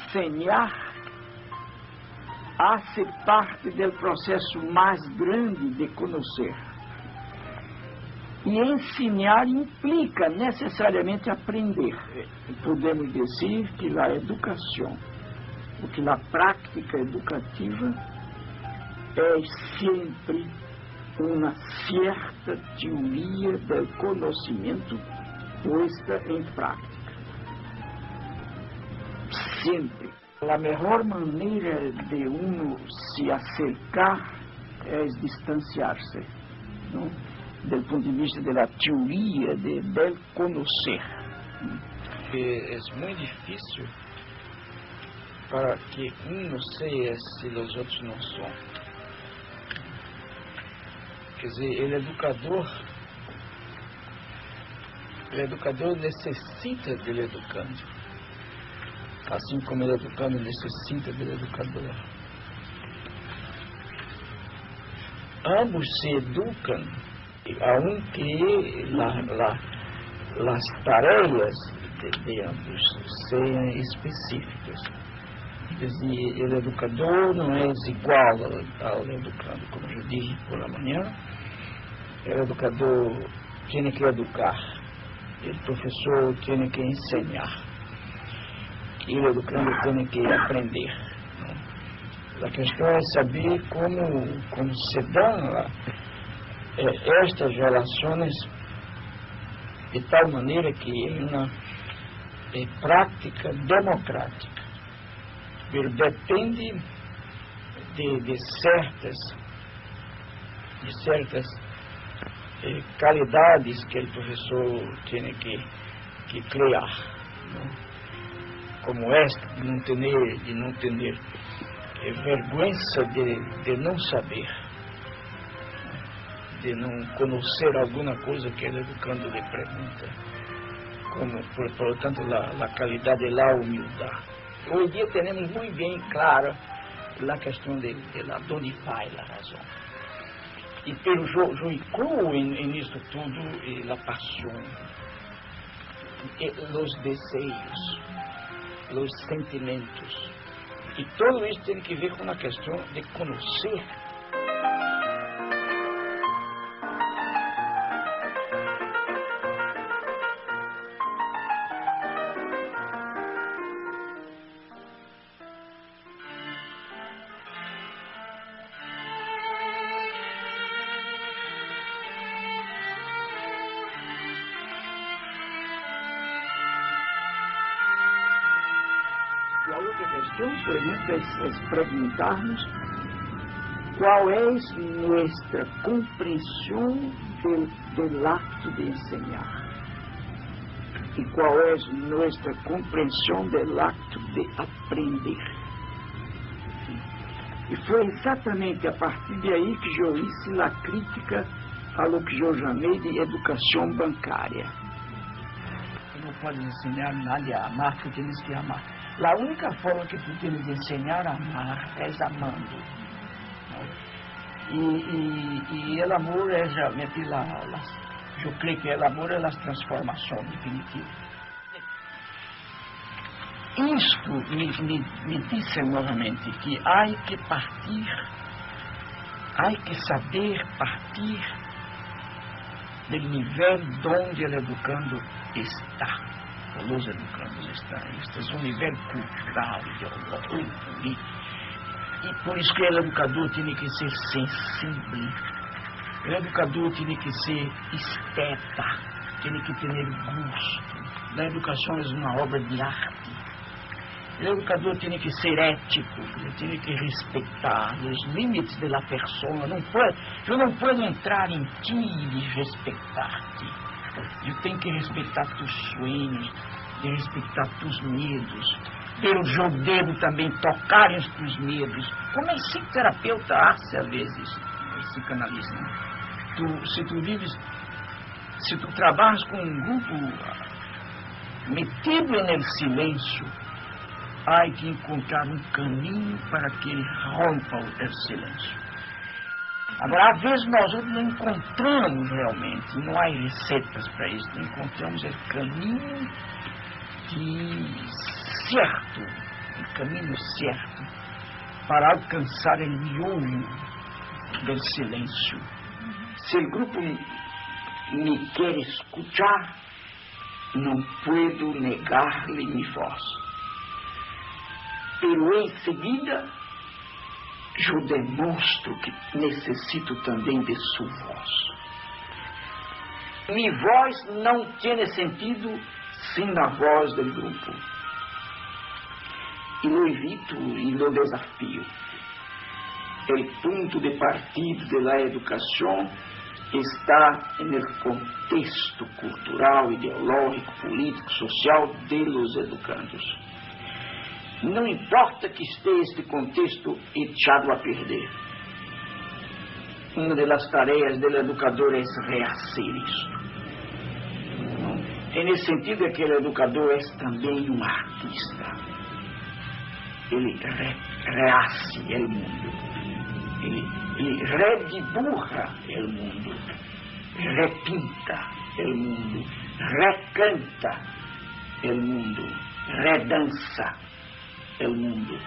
enseñar hace parte del processo mais grande de conhecer. E ensinar implica necessariamente aprender. Podemos dizer que a educação, ou que a prática educativa é sempre uma certa teoria do conhecimento posta em prática. Sempre. A melhor maneira de uno se acercar é distanciar-se, não? Do ponto de vista da teoria, del conhecer. É muito difícil para que um seja se os outros não são. Quer dizer, o educador necessita do educando, assim como o educando necessita do educador. Ambos se educam, aunque as tarefas de ambos sejam específicas. Quer dizer, o educador não é igual ao educando, como eu disse por la manhã. O educador tem que educar, o professor tem que ensinar, e o educando tem que aprender. A questão é saber como se dão estas relações de tal maneira que é uma prática democrática. Depende de certas qualidades que o professor tem que criar, não? Como esta, de não ter vergonha de não saber, de não conhecer alguma coisa que o educando lhe pergunta, como, por tanto, a qualidade da humildade. Hoje dia temos muito bem clara a questão de onde vai a razão. E pelo eu incluo nisso tudo a paixão, os desejos, os sentimentos. E tudo isso tem que ver com a questão de conhecer. A outra questão, por exemplo, é perguntarmos qual é nossa compreensão do acto de ensinar e qual é nossa compreensão do acto de aprender. E foi exatamente a partir de aí que eu hice a crítica a lo que eu chamei de educação bancária. Tu não podes ensinar nadie a amar, tu tens que amar. A única forma que tu tens de ensinar a amar é amando. E o amor é realmente eu creio que o amor é a transformação definitiva. Isto me disse novamente que há que partir, há que saber partir do nível onde o educando está. Os educandos estão. Este é um nível cultural, ideológico, e por isso que o educador tem que ser sensível, o educador tem que ser esteta, tem que ter gosto. A educação é uma obra de arte. O educador tem que ser ético, ele tem que respeitar os limites da pessoa. Eu não posso entrar em ti e respeitar-te. Eu tenho que respeitar teus sonhos, de respeitar teus medos. Eu devo também tocar os teus medos. Como é psicoterapeuta, às vezes, psicanalista. Se tu trabalhas com um grupo metido no silêncio, há que encontrar um caminho para que ele rompa o silêncio. Agora, às vezes nós não encontramos realmente, não há receitas para isso, não encontramos o caminho certo o caminho certo para alcançar o miolo do silêncio. Se o grupo me quer escutar, não puedo negar-lhe minha voz. Pero em seguida, eu demonstro que necessito também de sua voz. Minha voz não tem sentido sem a voz do grupo. E lo evito e lo desafio. O ponto de partida da educação está no contexto cultural, ideológico, político, social de los educandos. Não importa que esteja este contexto echado a perder. Uma das tarefas do educador é rehacer isto. Nesse sentido é que o educador é também um artista. Ele rehace o mundo. Ele redibuja o mundo. Repinta o mundo. Recanta o mundo. Redança o mundo.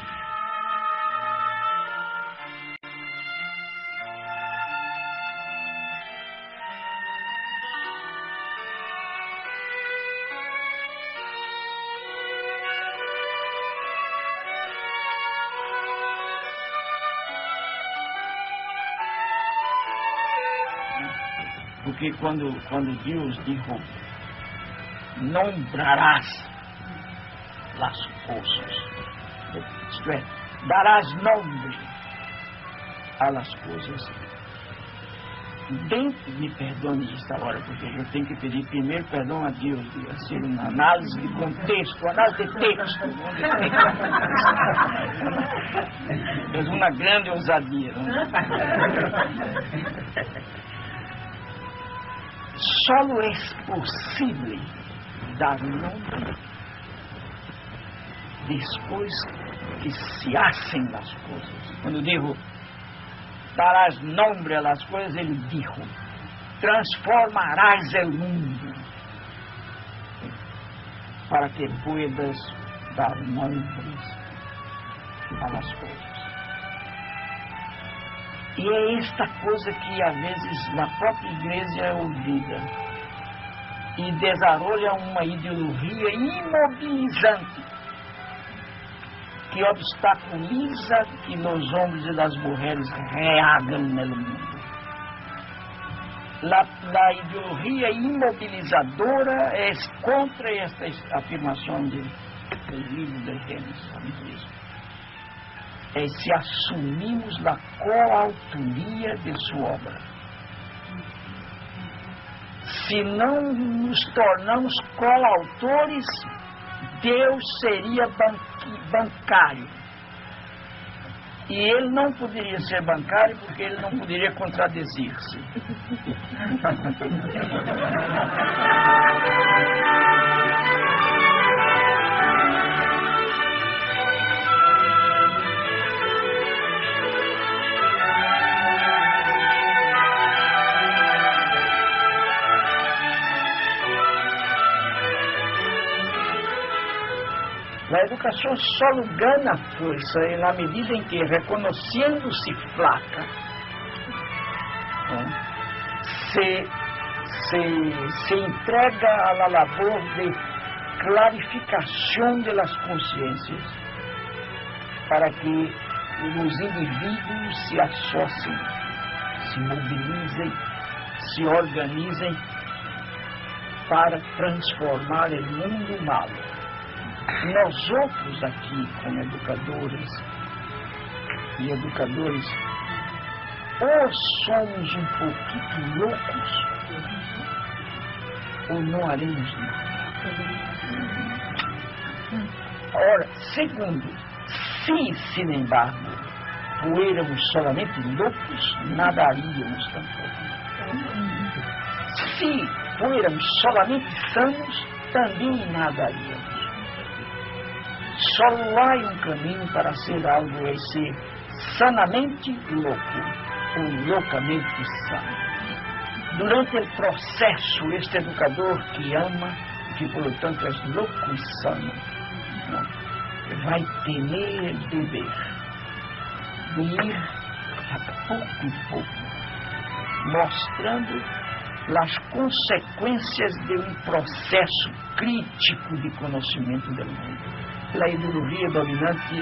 Porque quando Deus dijo, nombrarás as coisas, isto é, darás nome a las coisas. Bem, me perdone esta hora, porque eu tenho que pedir primeiro perdão a Deus, de fazer uma análise de contexto, análise de texto. É uma grande ousadia, não é? Solo é possível dar nome depois que se hacen as coisas. Quando digo darás nome às coisas, ele dijo, transformarás o mundo para que puedas dar nomes às coisas. E é esta coisa que às vezes a própria igreja olvida e desarrolha uma ideologia imobilizante que obstaculiza que os homens e as mulheres reagam no mundo. A ideologia imobilizadora é contra esta afirmação do livro de Gênesis. É se assumimos a coautoria de sua obra. Se não nos tornamos coautores, Deus seria bancário. E ele não poderia ser bancário porque ele não poderia contradizer-se. A educação só ganha força na medida em que, reconhecendo-se fraca, se entrega à labor de clarificação das consciências, para que os indivíduos se associem, se mobilizem, se organizem para transformar o mundo mal. Nós outros aqui, como educadores e educadores, ou somos um pouquinho loucos, ou não haremos nada. Ora, segundo, se, sin embargo, fôramos solamente loucos, nada haríamos tampouco. Se fôramos solamente sanos, também nada haríamos. Só há um caminho para ser algo, é ser sanamente louco ou loucamente sano. Durante o processo, este educador que ama, que portanto é louco e sano, vai ter dever de ir a pouco e pouco mostrando as consequências de um processo crítico de conhecimento do mundo. A ideologia dominante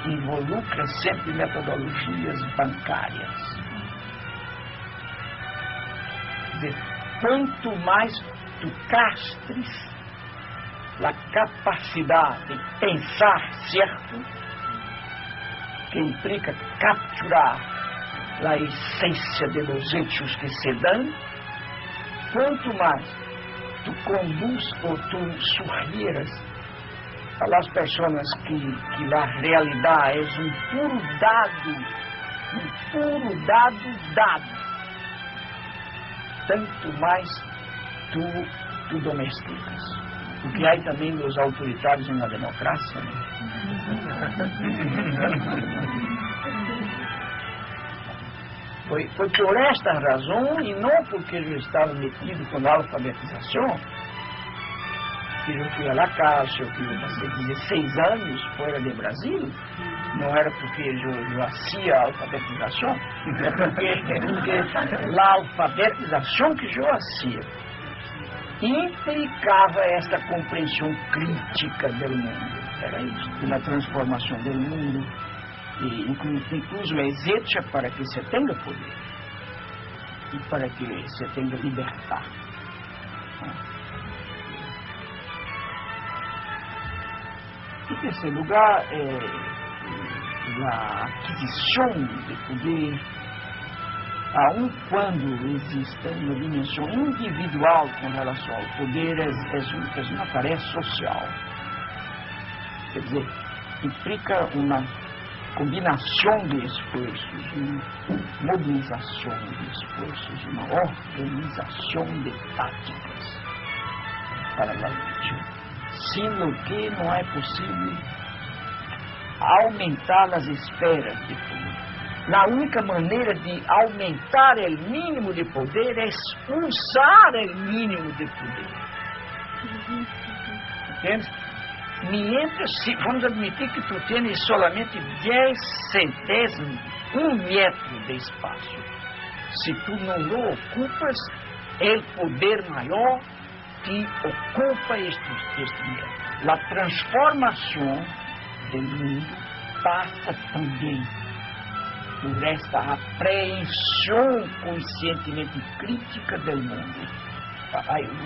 involucra sempre metodologias bancárias. Quer dizer, quanto mais tu castres a capacidade de pensar certo, que implica capturar a essência de los hechos que se dão, quanto mais tu conduz ou tu sugieras a las pessoas que a realidade é um puro dado, tanto mais tu domesticas. Porque há também os autoritários na democracia, né? Foi por esta razão, e não porque eu estava metido com a alfabetização, que eu fui à Caixa, que eu passei 16 anos fora do Brasil. Não era porque eu hacía a alfabetização, é porque a alfabetização que eu hacía implicava esta compreensão crítica do mundo. Era isso, uma transformação do mundo, e incluso exerce para que se tenha poder e para que se tenha libertar. Em terceiro lugar, a aquisição de poder, aun quando exista uma dimensão individual com relação ao poder, é uma tarefa social. Quer dizer, implica uma combinação de esforços, uma mobilização de esforços, uma organização de táticas para a luta. Sendo que não é possível aumentar as esferas de poder. A única maneira de aumentar o mínimo de poder é expulsar o mínimo de poder. Entende? Se vamos admitir que tu tens solamente 10 centésimos, 1 metro de espaço. Se tu não o ocupas, o poder maior que ocupa este metro. A transformação do mundo passa também por esta apreensão conscientemente crítica do mundo.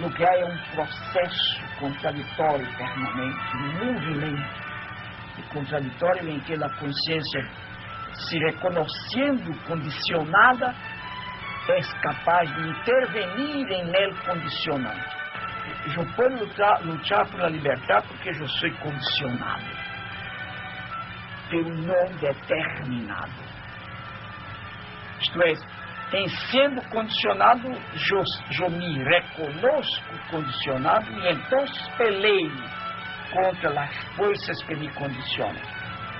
O que há é um processo contraditório permanente, um movimento contraditório em que a consciência, se reconhecendo condicionada, é capaz de intervenir em ele condicionante. Eu posso lutar por libertar porque eu sou condicionado, pelo não determinado. Isto é, em sendo condicionado, eu me reconozco condicionado e então peleio contra as forças que me condicionam.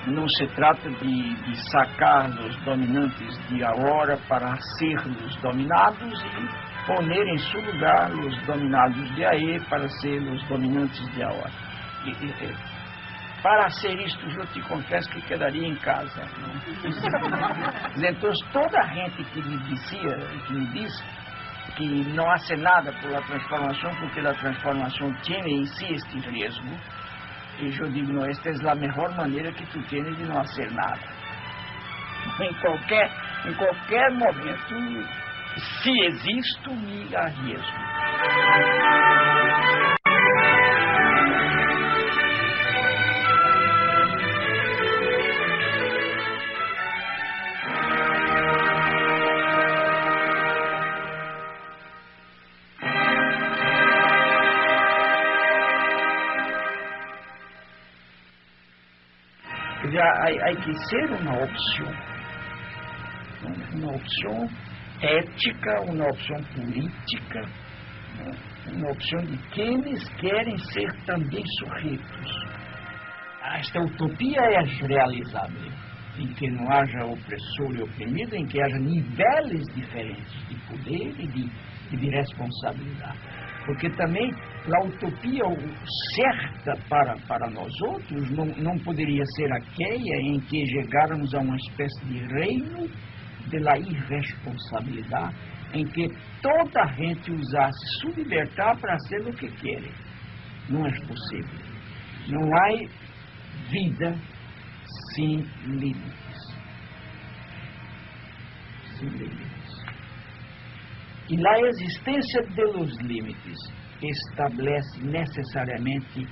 Não se trata de sacar os dominantes de agora para ser os dominados e poner em seu lugar os dominados de aí para ser os dominantes de agora. Para ser isto, eu te confesso que quedaria em casa. Então, toda a gente que me diz que não hace nada por a transformação, porque a transformação tem em si este risco, e eu digo, não, esta é a melhor maneira que tu tens de não fazer nada. Em qualquer momento, se existo, me arrisco. Há que ser uma opção ética, uma opção política, uma opção de quenes querem ser também sujeitos. Esta utopia é realizável, em que não haja opressor e oprimido, em que haja níveis diferentes de poder e de responsabilidade. Porque também a utopia certa para nós outros não poderia ser aquela em que chegáramos a uma espécie de reino da irresponsabilidade, em que toda a gente usasse sua liberdade para ser o que quer. Não é possível. Não há vida sem limites. Sem limites. E a existência dos limites estabelece necessariamente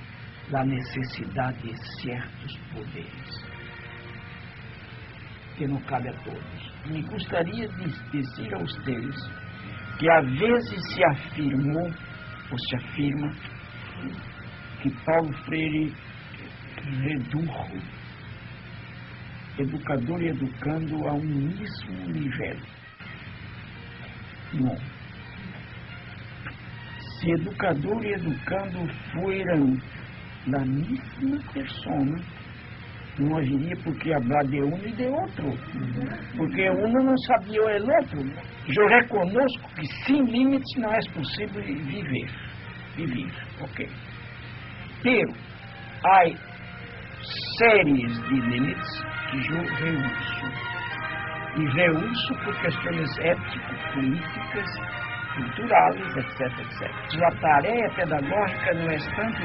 a necessidade de certos poderes, que não cabe a todos. Me gostaria de dizer a vocês que às vezes se afirmou, ou se afirma, que Paulo Freire reduziu educador e educando a um mesmo nível. Não. Se educador e educando foram da mesma pessoa, não haveria por que falar de um e de outro, porque um não sabia o outro. Eu reconozco que sem limites não é possível viver, ok. Pero há séries de limites que eu reuso. E reuso por questões ético-políticas, culturais, etc. A tarefa pedagógica não é tanto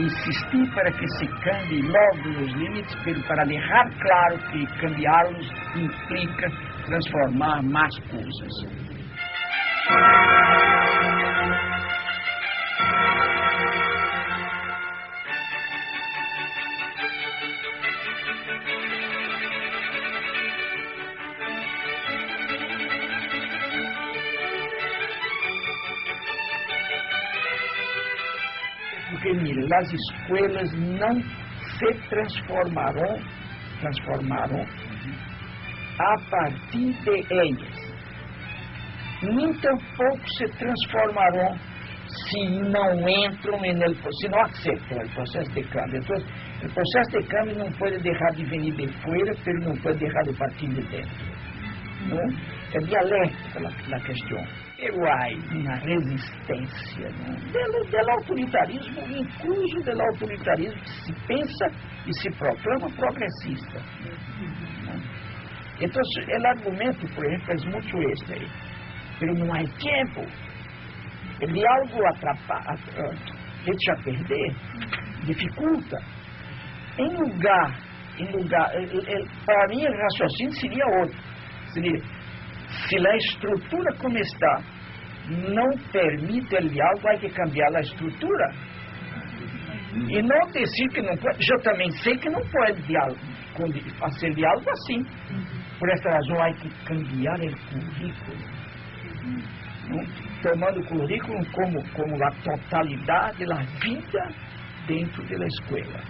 insistir para que se cambie logo os limites, mas para deixar claro que cambiá-los implica transformar mais coisas. Porque, mire, as escolas não se transformarão a partir de elas. Nem tampouco se transformarão se não entram se não aceitam o processo de câmbio. Então, o processo de câmbio não pode deixar de vir de fora, mas não pode deixar de partir de dentro. Não? É dialética a questão. Eu há uma resistência do autoritarismo, incluso do autoritarismo que se pensa e se proclama progressista. Então, o argumento, por exemplo, é muito este aí. Mas não há tempo. O diálogo atrapalha, echa a perder, dificulta. Em lugar, para mim, o raciocínio seria outro. Seria, se a estrutura como está não permite o diálogo, há que cambiar a estrutura. E não dizer que não pode. Eu também sei que não pode fazer diálogo assim. Por essa razão, há que cambiar o currículo. Tomando o currículo como a totalidade da vida dentro da escola.